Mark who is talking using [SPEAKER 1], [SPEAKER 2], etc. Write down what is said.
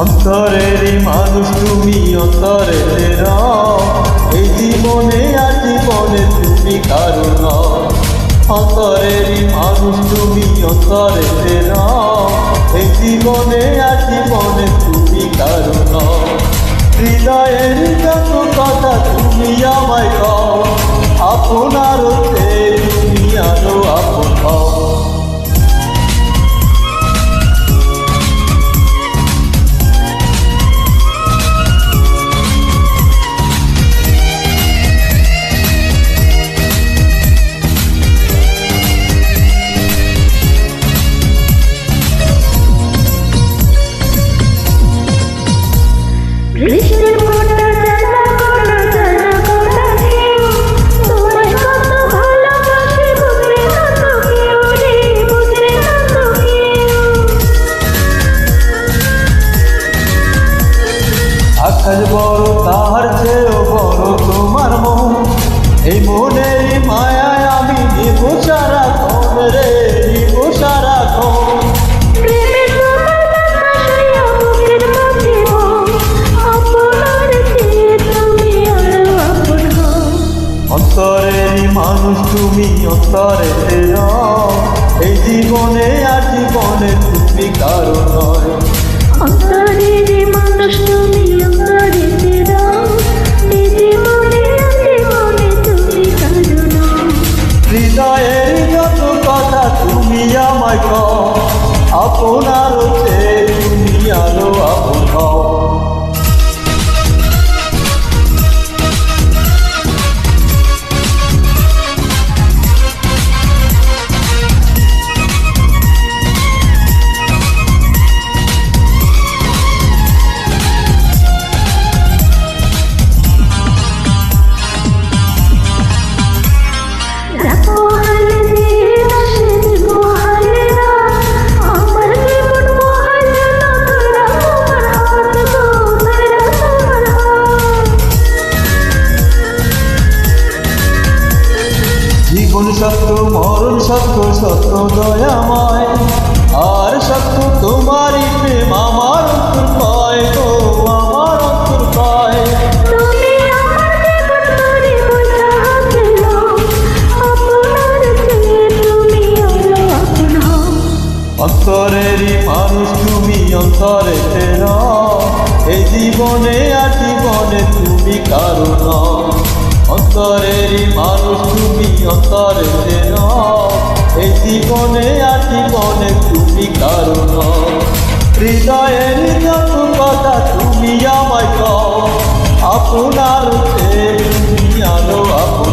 [SPEAKER 1] অন্তরেরই মানুষ তুমি অন্তরের এই জীবনে আর জীবনে তুমি কারো নও। অন্তরেরই মানুষ তুমি অন্তরের এই জীবনে আর জীবনে তুমি কারো নও। হৃদয়ের যত কথা তুমি আমায় কও, আপনার তুমি আরো আপন হও।
[SPEAKER 2] কৃষ্ণের ফোঁটা জানা কোনা জানা কোনা কেউ তোমায় কত ভালোবাসি বুঝবে না তো কেউ রে বুঝবে না তো কেউ।
[SPEAKER 1] আকাশ বড় তাহার চেয়েও বড় তোমার মন, এই মনের মায়ায় আমি নিব সারাক্ষণ রে নিব সারাক্ষণ।
[SPEAKER 2] প্রেমের তোমার বাতাসে বুকের মাঝে আপনার চেয়ে তুমি আরো আপন হও।
[SPEAKER 1] অন্তরেরই মানুষ তুমি অন্তরের এই জীবনে আর জীবনে তুমি কারো নয়।
[SPEAKER 2] অন্তরের মানুষ তুমি অন্তরের এই জীবনে আর জীবনে তুমি কারো নও।
[SPEAKER 1] হৃদয়ের যত কথা তুমি আমায় কও, আপনার চেয়ে তুমি আরো আপন হও। জীবন সত্য মরণ সত্য সত্য দয়াময়, আর সত্য তোমারই প্রেম আমার অন্তর পায় গো আমার অন্তর পায়।
[SPEAKER 2] তুমি আমার জীবন ধরে বোঝা হাতে নাও, আপনার চেয়ে তুমি আরো আপন হও।
[SPEAKER 1] অন্তরেরই মানুষ তুমি অন্তরের এই জীবনে আর জীবনে তুমি কারো নও। অন্তরেরই মানুষ তুমি অন্তরের এই জীবনে আর জীবনে তুমি কারো নও। হৃদয়ের যত কথা তুমি আমায় কও, আপনার চেয়ে তুমি আরো আপন।